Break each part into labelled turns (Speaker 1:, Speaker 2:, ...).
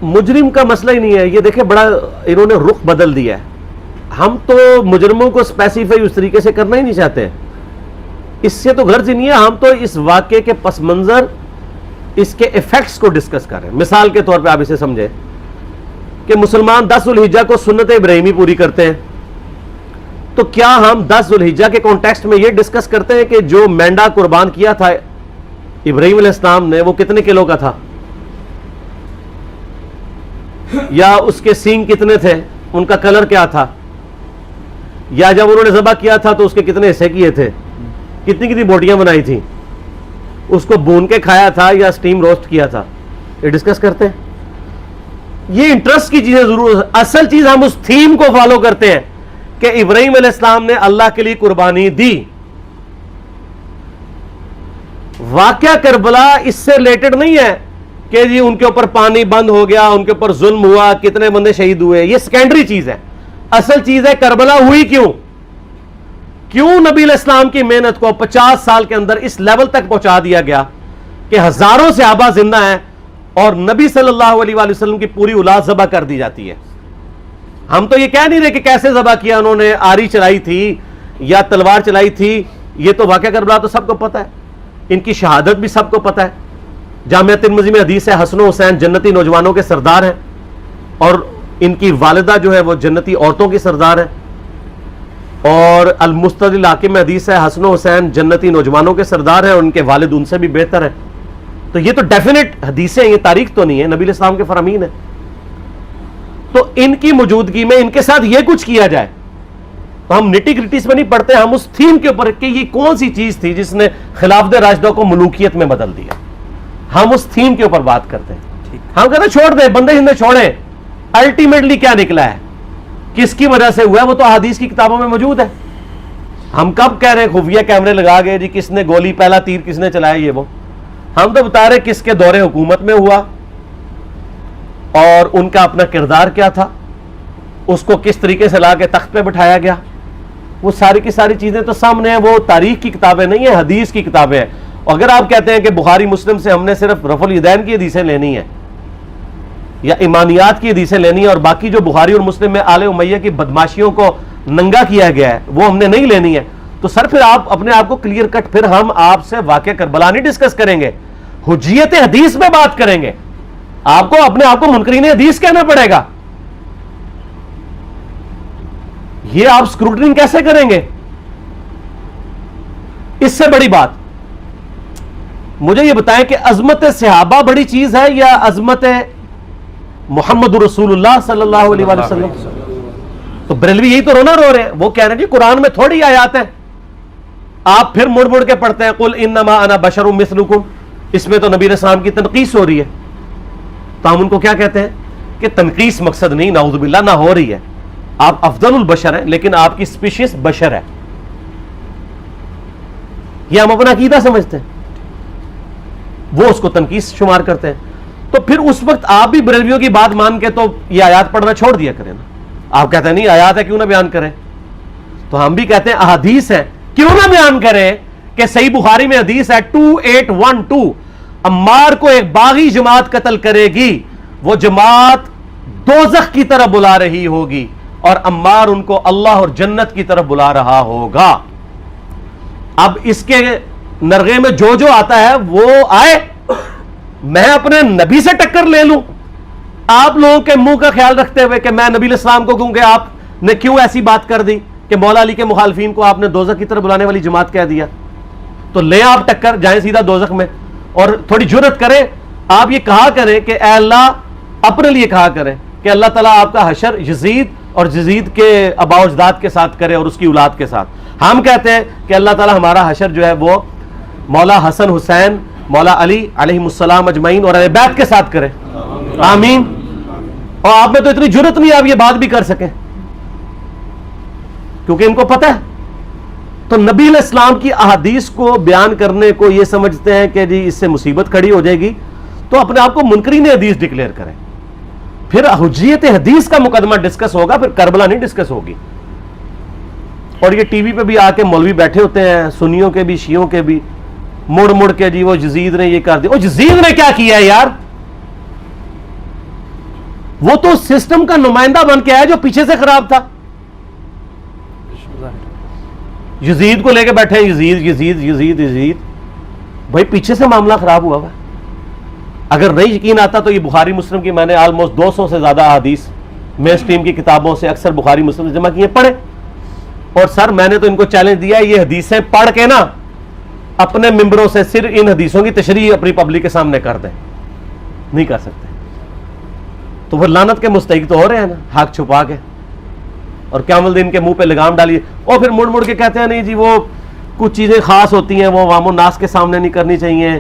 Speaker 1: مجرم کا مسئلہ ہی نہیں ہے یہ. دیکھیں بڑا انہوں نے رخ بدل دیا ہے. ہم تو مجرموں کو اسپیسیفائی اس طریقے سے کرنا ہی نہیں چاہتے, اس سے تو غرض ہی نہیں ہے. ہم تو اس واقعے کے پس منظر, اس کے ایفیکٹس کو ڈسکس کر رہے ہیں. مثال کے طور پہ آپ اسے سمجھیں کہ مسلمان 10 ذوالحجہ کو سنت ابراہیمی پوری کرتے ہیں, تو کیا ہم 10 ذوالحجہ کے کانٹیکسٹ میں یہ ڈسکس کرتے ہیں کہ جو مینڈا قربان کیا تھا ابراہیم علیہ السلام نے وہ کتنے کلو کا تھا, یا اس کے سینگ کتنے تھے, ان کا کلر کیا تھا, یا جب انہوں نے ذبح کیا تھا تو اس کے کتنے حصے کیے تھے, کتنی کتنی بوٹیاں بنائی تھیں, اس کو بھون کے کھایا تھا یا سٹیم روسٹ کیا تھا, یہ ڈسکس کرتے ہیں. یہ انٹرسٹ کی چیزیں ضرور. اصل چیز ہم اس تھیم کو فالو کرتے ہیں کہ ابراہیم علیہ السلام نے اللہ کے لیے قربانی دی. واقعہ کربلا اس سے ریلیٹڈ نہیں ہے کہ جی ان کے اوپر پانی بند ہو گیا, ان کے اوپر ظلم ہوا, کتنے بندے شہید ہوئے. یہ سیکنڈری چیز ہے. اصل چیز ہے کربلا ہوئی کیوں نبی علیہ السلام کی محنت کو 50 سال کے اندر اس لیول تک پہنچا دیا گیا کہ ہزاروں صحابہ زندہ ہیں اور نبی صلی اللہ علیہ وآلہ وسلم کی پوری اولاد ذبح کر دی جاتی ہے. ہم تو یہ کہہ نہیں رہے کہ کیسے ذبح کیا انہوں نے, آری چلائی تھی یا تلوار چلائی تھی. یہ تو واقعہ کربلا تو سب کو پتہ ہے, ان کی شہادت بھی سب کو پتہ ہے. جامعہ ترمذی میں حدیث ہے حسن و حسین جنتی نوجوانوں کے سردار ہیں اور ان کی والدہ جو ہے وہ جنتی عورتوں کی سردار ہے. اور المستدرک الحاکم میں حدیث ہے حسن و حسین جنتی نوجوانوں کے سردار ہیں اور ان کے والد ان سے بھی بہتر ہیں. تو یہ تو ڈیفینٹ حدیثیں ہیں, یہ تاریخ تو نہیں ہے, نبی علیہ السلام کے فرامین ہیں. تو ان کی موجودگی میں ان کے ساتھ یہ کچھ کیا جائے تو ہم نٹی گریٹیز میں نہیں پڑھتے, ہم اس تھیم کے اوپر کہ یہ کون سی چیز تھی جس نے خلافت راشدہ کو ملوکیت میں بدل دیا, ہم اس تھیم کے اوپر بات کرتے ہیں. ہم کہتے ہیں چھوڑ دیں, بندے ہندے چھوڑیں. الٹیمیٹلی کیا نکلا ہے, کس کی وجہ سے ہوا ہے, وہ تو احادیث کی کتابوں میں موجود ہے. ہم کب کہہ رہے ہیں خفیہ کیمرے لگا گئے جی کس نے گولی, پہلا تیر کس نے چلایا, یہ وہ. ہم تو بتا رہے کس کے دور حکومت میں ہوا اور ان کا اپنا کردار کیا تھا, اس کو کس طریقے سے لا کے تخت پہ بٹھایا گیا. وہ ساری کی ساری چیزیں تو سامنے ہیں. وہ تاریخ کی کتابیں نہیں ہیں, حدیث کی کتابیں ہیں. اگر آپ کہتے ہیں کہ بخاری مسلم سے ہم نے صرف رفع الیدین کی حدیثیں لینی ہیں یا ایمانیات کی حدیثیں لینی ہیں اور باقی جو بخاری اور مسلم میں آل امیہ کی بدماشیوں کو ننگا کیا گیا ہے وہ ہم نے نہیں لینی ہے, تو سر پھر آپ اپنے آپ کو کلیئر کٹ, پھر ہم آپ سے واقعہ کربلا نہیں ڈسکس کریں گے, حجیت حدیث میں بات کریں گے. آپ کو اپنے آپ کو منکرین حدیث کہنا پڑے گا. یہ آپ اسکروٹنگ کیسے کریں گے؟ اس سے بڑی بات مجھے یہ بتائیں کہ عظمت صحابہ بڑی چیز ہے یا عظمت محمد رسول اللہ صلی اللہ علیہ وآلہ وسلم؟ تو بریلوی یہی تو رونا رو رہے ہیں. وہ کہہ رہے ہیں جی قرآن میں تھوڑی آیات ہیں. آپ پھر مڑ مڑ کے پڑھتے ہیں قل انما انا بشر مثلکم, اس میں تو نبی علیہ السلام کی تنقیص ہو رہی ہے. تو ہم ان کو کیا کہتے ہیں کہ تنقیص مقصد نہیں, نعوذ باللہ, نہ ہو رہی ہے. آپ افضل البشر ہیں لیکن آپ کی سپیشیز بشر ہے. یہ ہم اپنا عقیدہ سمجھتے ہیں, وہ اس کو تنقیص شمار کرتے ہیں. تو پھر اس وقت آپ بھی بریلویوں کی بات مان کے تو یہ آیات پڑھنا چھوڑ دیا کریں نا. آپ کہتے ہیں نہیں آیات ہے کیوں نہ بیان کریں, تو ہم بھی کہتے ہیں احادیث ہے کیوں نہ بیان کریں. کہ صحیح بخاری میں حدیث ہے 2812 عمار کو ایک باغی جماعت قتل کرے گی, وہ جماعت دوزخ کی طرف بلا رہی ہوگی اور عمار ان کو اللہ اور جنت کی طرف بلا رہا ہوگا. اب اس کے نرغے میں جو آتا ہے وہ آئے, میں اپنے نبی سے ٹکر لے لوں آپ لوگوں کے منہ کا خیال رکھتے ہوئے کہ میں نبی علیہ السلام کو کہوں کہ آپ نے کیوں ایسی بات کر دی کہ مولا علی کے مخالفین کو آپ نے دوزخ کی طرف بلانے والی جماعت کہہ دیا. تو لیں آپ ٹکر, جائیں سیدھا دوزخ میں. اور تھوڑی جرت کریں, آپ یہ کہا کریں کہ اے اللہ, اپنے لیے کہا کریں کہ اللہ تعالیٰ آپ کا حشر یزید اور یزید کے آباء و اجداد کے ساتھ کرے اور اس کی اولاد کے ساتھ. ہم کہتے ہیں کہ اللہ تعالیٰ ہمارا حشر جو ہے وہ مولا حسن حسین, مولا علی علیہ السلام اجمعین اور اہل بیت کے ساتھ کرے, آمین. اور آپ میں تو اتنی جرت نہیں آپ یہ بات بھی کر سکیں کیونکہ ان کو پتہ ہے. تو نبی علیہ السلام کی احادیث کو بیان کرنے کو یہ سمجھتے ہیں کہ جی اس سے مصیبت کھڑی ہو جائے گی, تو اپنے آپ کو منکرین حدیث ڈکلیئر کریں. پھر حجیت حدیث کا مقدمہ ڈسکس ہوگا, پھر کربلا نہیں ڈسکس ہوگی. اور یہ ٹی وی پہ بھی آ کے مولوی بیٹھے ہوتے ہیں, سنیوں کے بھی شیعوں کے بھی, مڑ مڑ کے جی وہ یزید نے یہ کر دیا. وہ یزید نے کیا کیا ہے یار؟ وہ تو سسٹم کا نمائندہ بن کے آیا جو پیچھے سے خراب تھا. یزید کو لے کے بیٹھے ہیں, یزید یزید یزید یزید. بھائی پیچھے سے معاملہ خراب ہوا ہوا. اگر نہیں یقین آتا تو یہ بخاری مسلم کی میں نے آلموسٹ 200 سے زیادہ احادیث مین اسٹریم کی کتابوں سے اکثر بخاری مسلم سے جمع کیے, پڑھے. اور سر میں نے تو ان کو چیلنج دیا, یہ حدیثیں پڑھ کے نا اپنے ممبروں سے صرف ان حدیثوں کی تشریح اپنی پبلک کے سامنے کر دیں. نہیں کر سکتے تو وہ لعنت کے مستحق تو ہو رہے ہیں نا, حق چھپا کے, اور قیامت دن کے منہ پہ لگام ڈالیے. اور پھر مڑ مڑ کے کہتے ہیں نہیں جی وہ کچھ چیزیں خاص ہوتی ہیں, وہ عوام الناس کے سامنے نہیں کرنی چاہیے.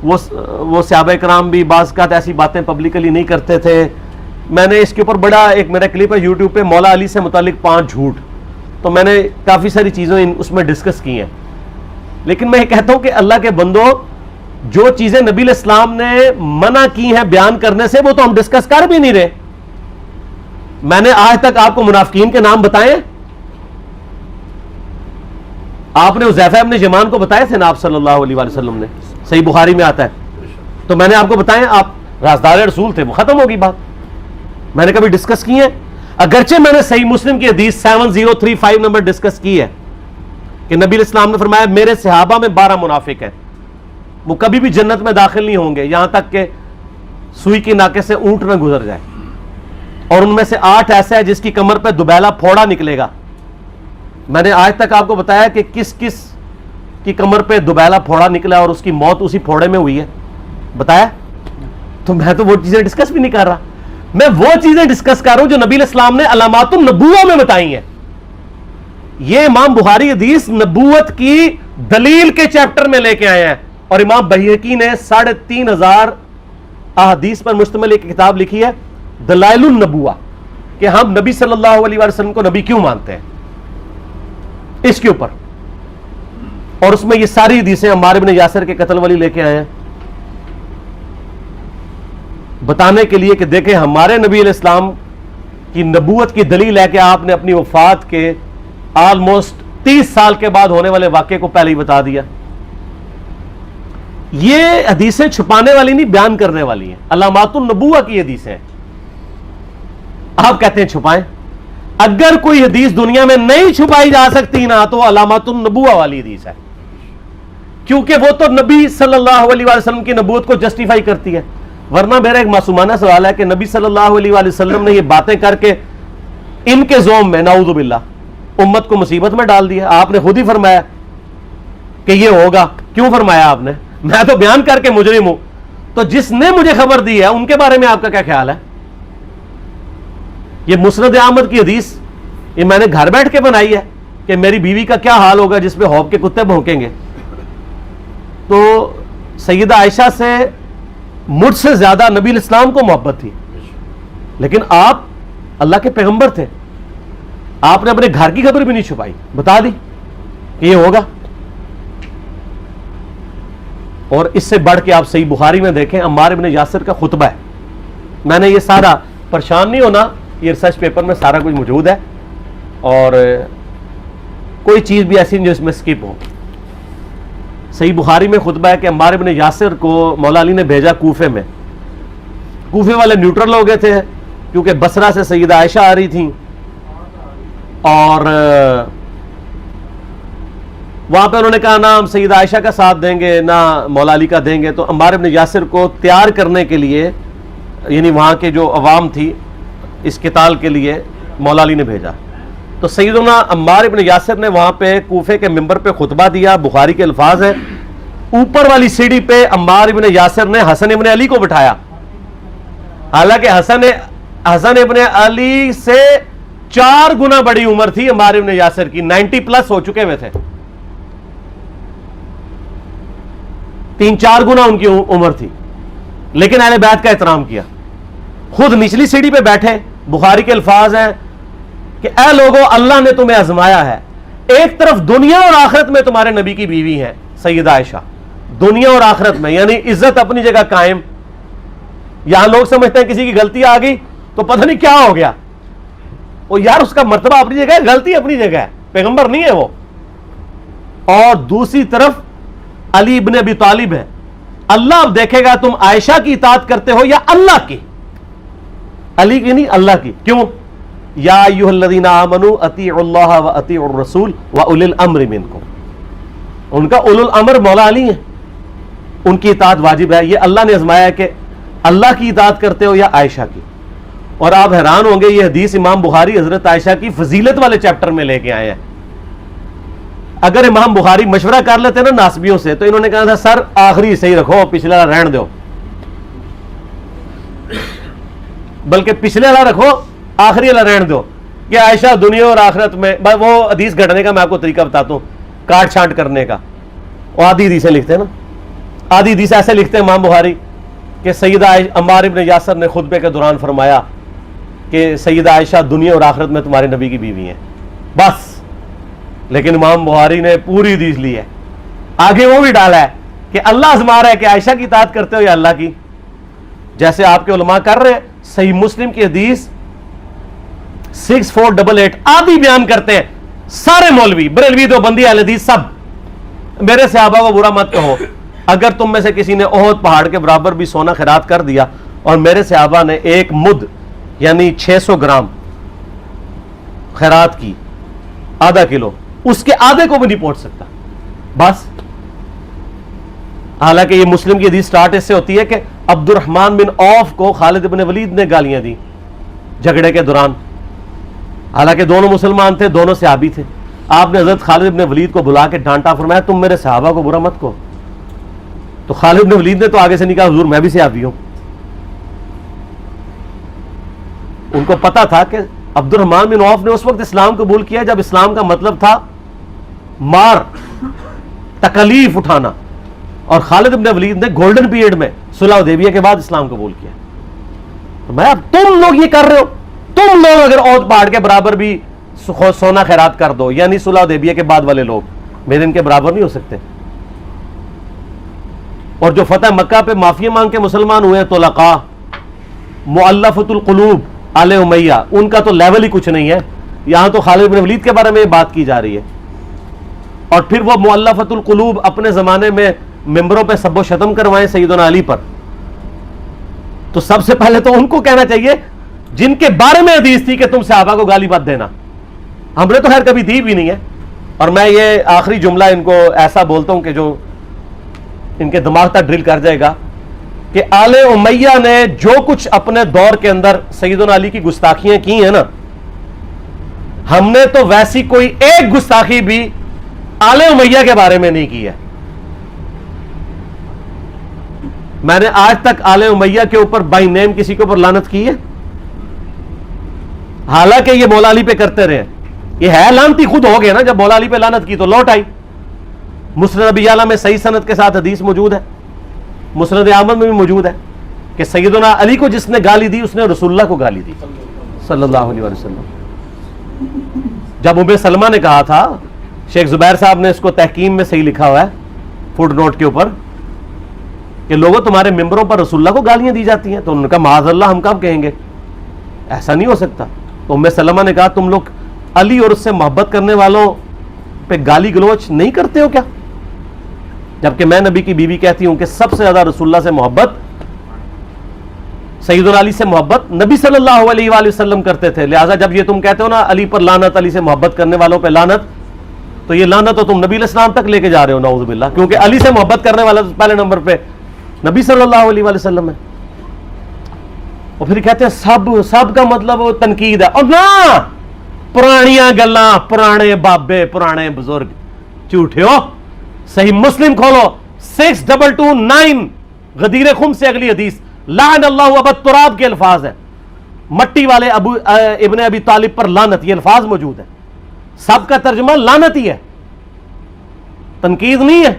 Speaker 1: وہ صحابہ کرام بھی بعض اوقات ایسی باتیں پبلکلی نہیں کرتے تھے. میں نے اس کے اوپر بڑا ایک میرا کلپ ہے یوٹیوب پہ, مولا علی سے متعلق 5 جھوٹ, تو میں نے کافی ساری چیزیں اس میں ڈسکس کی ہیں. لیکن میں یہ کہتا ہوں کہ اللہ کے بندو, جو چیزیں نبی علیہ السلام نے منع کی ہیں بیان کرنے سے, وہ تو ہم ڈسکس کر بھی نہیں رہے. میں نے آج تک آپ کو منافقین کے نام بتائے؟ آپ نے حذیفہ ابن یمان کو بتائے تھے نا آپ صلی اللہ علیہ وسلم نے, صحیح بخاری میں آتا ہے. تو میں نے آپ کو بتایا, آپ رازدار رسول تھے, وہ ختم ہوگی بات. میں نے کبھی ڈسکس کی ہے؟ اگرچہ میں نے صحیح مسلم کی حدیث 7035 نمبر ڈسکس کی ہے کہ نبی علیہ السلام نے فرمایا میرے صحابہ میں 12 منافق ہیں, وہ کبھی بھی جنت میں داخل نہیں ہوں گے یہاں تک کہ سوئی کی ناکے سے اونٹ نہ گزر جائے, اور ان میں سے 8 ایسا ہے جس کی کمر پہ دوبیلا پھوڑا نکلے گا. میں نے آج تک آپ کو بتایا کہ کس کس کی کمر پہ دوبیلا پھوڑا نکلا اور اس کی موت اسی پھوڑے میں ہوئی ہے, بتایا؟ تو میں تو وہ چیزیں ڈسکس بھی نہیں کر رہا, میں وہ چیزیں ڈسکس کر رہا ہوں جو نبی علیہ السلام نے علامات النبوہ میں بتائی ہیں. یہ امام بخاری حدیث نبوت کی دلیل کے چیپٹر میں لے کے آئے ہیں, اور امام بہقی نے 3500 احادیث پر مشتمل ایک کتاب لکھی ہے دلائل النبوہ, کہ ہم نبی صلی اللہ علیہ وسلم کو نبی کیوں مانتے ہیں, اس کے اوپر. اور اس میں یہ ساری حدیثیں عمار بن یاسر کے قتل والی لے کے آئے ہیں, بتانے کے لیے کہ دیکھیں ہمارے نبی علیہ السلام کی نبوت کی دلیل ہے کہ آپ نے اپنی وفات کے آلموسٹ 30 سال کے بعد ہونے والے واقعے کو پہلے ہی بتا دیا. یہ حدیثیں چھپانے والی نہیں, بیان کرنے والی ہیں, علامات النبوہ کی حدیثیں. آپ کہتے ہیں چھپائیں, اگر کوئی حدیث دنیا میں نہیں چھپائی جا سکتی نا تو علامات النبوہ والی حدیث ہے, کیونکہ وہ تو نبی صلی اللہ علیہ وسلم کی نبوت کو جسٹیفائی کرتی ہے. ورنہ میرا ایک معصومانہ سوال ہے کہ نبی صلی اللہ علیہ وسلم نے یہ باتیں کر کے ان کے زوم میں نعوذ باللہ امت کو مصیبت میں ڈال دیا. آپ نے خود ہی فرمایا کہ یہ ہوگا. کیوں فرمایا آپ نے؟ میں تو بیان کر کے مجرم ہوں, تو جس نے مجھے خبر دی ہے ان کے بارے میں آپ کا کیا خیال ہے؟ یہ مسند احمد کی حدیث یہ میں نے گھر بیٹھ کے بنائی ہے کہ میری بیوی کا کیا حال ہوگا جس پہ ہوب کے کتے بھونکیں گے. تو سیدہ عائشہ سے مجھ سے زیادہ نبی علیہ السلام کو محبت تھی, لیکن آپ اللہ کے پیغمبر تھے, آپ نے اپنے گھر کی خبر بھی نہیں چھپائی, بتا دی کہ یہ ہوگا. اور اس سے بڑھ کے آپ صحیح بخاری میں دیکھیں عمار ابن یاسر کا خطبہ ہے. میں نے یہ سارا, پریشان نہیں ہونا, یہ ریسرچ پیپر میں سارا کچھ موجود ہے, اور کوئی چیز بھی ایسی نہیں جو اس میں سکپ ہو. صحیح بخاری میں خطبہ ہے کہ عمار ابن یاسر کو مولا علی نے بھیجا کوفے میں. کوفے والے نیوٹرل ہو گئے تھے کیونکہ بصرہ سے سیدہ عائشہ آ رہی تھیں, اور وہاں پہ انہوں نے کہا نہ ہم سیدہ عائشہ کا ساتھ دیں گے نہ مولا علی کا دیں گے. تو عمار ابن یاسر کو تیار کرنے کے لیے, یعنی وہاں کے جو عوام تھی اس قتال کے لیے, مولا علی نے بھیجا. تو سیدنا عمار ابن یاسر نے وہاں پہ کوفے کے ممبر پہ خطبہ دیا. بخاری کے الفاظ ہیں, اوپر والی سیڑھی پہ عمار ابن یاسر نے حسن ابن علی کو بٹھایا, حالانکہ حسن ابن علی سے 4 گنا بڑی عمر تھی عمار ابن یاسر کی, 90+ ہو چکے ہوئے تھے, 3-4 گنا ان کی عمر تھی. لیکن اہل بیت کا احترام کیا, خود نچلی سیڑھی پہ بیٹھے. بخاری کے الفاظ ہیں کہ اے لوگو اللہ نے تمہیں آزمایا ہے, ایک طرف دنیا اور آخرت میں تمہارے نبی کی بیوی ہے سیدہ عائشہ, دنیا اور آخرت میں, یعنی عزت اپنی جگہ قائم. یہاں لوگ سمجھتے ہیں کسی کی غلطی آ گئی تو پتہ نہیں کیا ہو گیا, وہ یار اس کا مرتبہ اپنی جگہ ہے, غلطی اپنی جگہ ہے, پیغمبر نہیں ہے وہ. اور دوسری طرف علی ابن ابی طالب ہے. اللہ اب دیکھے گا تم عائشہ کی اطاعت کرتے ہو یا اللہ کی. علی کی نہیں، اللہ کی. کیوں؟ یا ایھا الذین آمنوا اطیعوا اللہ و اطیعوا الرسول و اولی الامر منکم. ان کا اولو الامر مولا علی ہیں، ان کی اطاعت واجب ہے. یہ اللہ نے آزمایا کہ اللہ کی اطاعت کرتے ہو یا عائشہ کی. اور آپ حیران ہوں گے، یہ حدیث امام بخاری حضرت عائشہ کی فضیلت والے چیپٹر میں لے کے آئے ہیں. اگر امام بخاری مشورہ کر لیتے نا ناسبیوں سے تو انہوں نے کہا تھا سر آخری صحیح رکھو، پچھلا رہن دو، بلکہ پچھلے والا رکھو آخری والا رہن دو. کہ عائشہ دنیا اور آخرت میں، وہ حدیث گھڑنے کا میں آپ کو طریقہ بتاتا ہوں، کاٹ چھانٹ کرنے کا. اور آدھی حدیثیں لکھتے ہیں نا، آدھی حدیث ایسے لکھتے ہیں امام بخاری کہ سیدہ عمار ابن یاسر نے خطبے کے دوران فرمایا کہ سیدہ عائشہ دنیا اور آخرت میں تمہارے نبی کی بیوی ہیں، بس. لیکن امام بخاری نے پوری حدیث لی ہے، آگے وہ بھی ڈالا ہے کہ اللہ آزما رہا ہے کہ عائشہ کی اطاعت کرتے ہو یا اللہ کی. جیسے آپ کے علماء کر رہے ہیں. صحیح مسلم کی حدیث 6488 آدھی بیان کرتے ہیں سارے مولوی، بریلوی، دیوبندی، اہل حدیث سب. میرے صحابہ کو برا مت کہو، اگر تم میں سے کسی نے احد پہاڑ کے برابر بھی سونا خیرات کر دیا اور میرے صحابہ نے ایک مد یعنی 600 گرام خیرات کی، آدھا کلو، اس کے آدھے کو بھی نہیں پہنچ سکتا. بس. حالانکہ یہ مسلم کی حدیث سٹارٹ اس سے ہوتی ہے کہ عبد الرحمن بن عوف کو خالد بن ولید نے گالیاں دی جھگڑے کے دوران. حالانکہ دونوں مسلمان تھے، دونوں صحابی تھے. آپ نے حضرت خالد بن ولید کو بلا کے ڈانٹا، فرمایا تم میرے صحابہ کو برا مت کہو. تو خالد بن ولید نے تو آگے سے نہیں کہا حضور میں بھی صحابی ہوں. ان کو پتا تھا کہ عبد الرحمن بن عوف نے اس وقت اسلام قبول کیا جب اسلام کا مطلب تھا مار، تکلیف اٹھانا. اور خالد بن ولید نے گولڈن پیریڈ میں صلح حدیبیہ کے بعد اسلام قبول کیا. میں اب تم لوگ یہ کر رہے ہو، تم لوگ اگر احد پہاڑ کے برابر بھی سونا خیرات کر دو، یعنی صلح حدیبیہ کے بعد والے لوگ میرے ان کے برابر نہیں ہو سکتے. اور جو فتح مکہ پہ معافی مانگ کے مسلمان ہوئے ہیں طلقاء، مؤلفۃ القلوب آل امیہ، ان کا تو لیول ہی کچھ نہیں ہے. یہاں تو خالد بن ولید کے بارے میں بات کی جا رہی ہے. اور پھر وہ مؤلفۃ القلوب اپنے زمانے میں ممبروں پہ سب و شتم کروائیں سیدنا علی پر. تو سب سے پہلے تو ان کو کہنا چاہیے جن کے بارے میں حدیث تھی کہ تم صحابہ کو گالی مت دینا. ہم نے تو خیر کبھی دی بھی نہیں ہے. اور میں یہ آخری جملہ ان کو ایسا بولتا ہوں کہ جو ان کے دماغ تک ڈرل کر جائے گا کہ آل امیہ نے جو کچھ اپنے دور کے اندر سیدنا علی کی گستاخیاں کی ہیں نا، ہم نے تو ویسی کوئی ایک گستاخی بھی آل امیہ کے بارے میں نہیں کی ہے. میں نے آج تک آل امیہ کے اوپر بائی نیم کسی کے اوپر لعنت کی ہے؟ حالانکہ یہ مولا علی پہ کرتے رہے. یہ ہے لعنتی خود ہو گئے نا، جب مولا علی پہ لعنت کی تو لوٹ آئی. مسند ابی اعلیٰ میں صحیح سند کے ساتھ حدیث موجود ہے، مسند احمد میں بھی موجود ہے کہ سیدنا علی کو جس نے گالی دی اس نے رسول اللہ کو گالی دی صلی اللہ علیہ وسلم. جب ام سلمہ نے کہا تھا، شیخ زبیر صاحب نے اس کو تحکیم میں صحیح لکھا ہوا ہے فوٹ نوٹ کے اوپر، کہ لوگوں تمہارے ممبروں پر رسول اللہ کو گالیاں دی جاتی ہیں، تو انہوں نے کہا معاذ اللہ، ہم کب کہیں گے، ایسا نہیں ہو سکتا. تو ام سلمہ نے کہا تم لوگ علی اور اس سے محبت کرنے والوں پہ گالی گلوچ نہیں کرتے ہو کیا؟ جبکہ میں نبی کی بیوی کہتی ہوں کہ سب سے زیادہ رسول اللہ سے محبت، سیدنا علی سے محبت نبی صلی اللہ علیہ وآلہ وسلم کرتے تھے. لہٰذا جب یہ تم کہتے ہو نا علی پر لعنت، علی سے محبت کرنے والوں پہ لعنت، تو یہ لعنت تو تم نبی علیہ السلام تک لے کے جا رہے ہو نعوذ باللہ، کیونکہ علی سے محبت کرنے والا پہلے نمبر پہ نبی صلی اللہ علیہ وآلہ وسلم ہے. اور پھر کہتے ہیں سب کا مطلب وہ تنقید ہے. اور نہ، پرانیاں گلاں، پرانے بابے، پرانے بزرگ، جھوٹے ہو. صحیح مسلم کھولو 6229 غدیر خم سے اگلی حدیث، لعن اللہ ابا التراب کے الفاظ ہیں، مٹی والے ابن ابی طالب پر لعنت، یہ الفاظ موجود ہیں. سب کا ترجمہ لعنت ہی ہے، تنقید نہیں ہے.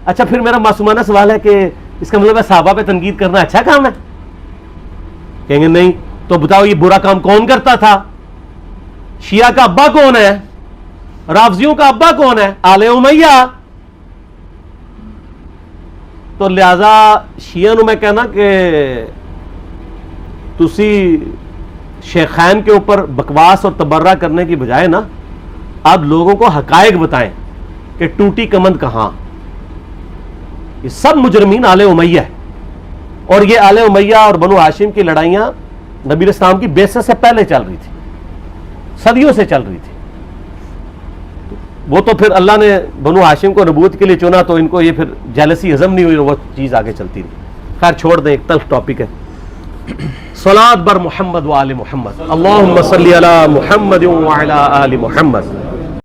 Speaker 1: اچھا پھر میرا معصومانہ سوال ہے کہ اس کا مطلب ہے صحابہ پہ تنقید کرنا اچھا کام ہے؟ کہیں گے نہیں. تو بتاؤ یہ برا کام کون کرتا تھا؟ شیعہ کا ابا کون ہے؟ رافضیوں کا ابا کون ہے؟ آل امیہ. تو لہذا شیعہ نو میں کہنا کہ تسی شیخین کے اوپر بکواس اور تبرہ کرنے کی بجائے نا اب لوگوں کو حقائق بتائیں کہ ٹوٹی کمند کہاں. یہ سب مجرمین آل امیہ ہے. اور یہ آل امیہ اور بنو ہاشم کی لڑائیاں نبی اسلام کی بعثت سے پہلے چل رہی تھی، صدیوں سے چل رہی تھی. وہ تو پھر اللہ نے بنو ہاشم کو نبوت کے لیے چنا تو ان کو یہ پھر جیلسی ہضم نہیں ہوئی، وہ چیز آگے چلتی رہی. خیر چھوڑ دیں، ایک تلخ ٹاپک ہے. صلاۃ بر محمد و آل محمد، اللہم صلی علی محمد و علی آل محمد.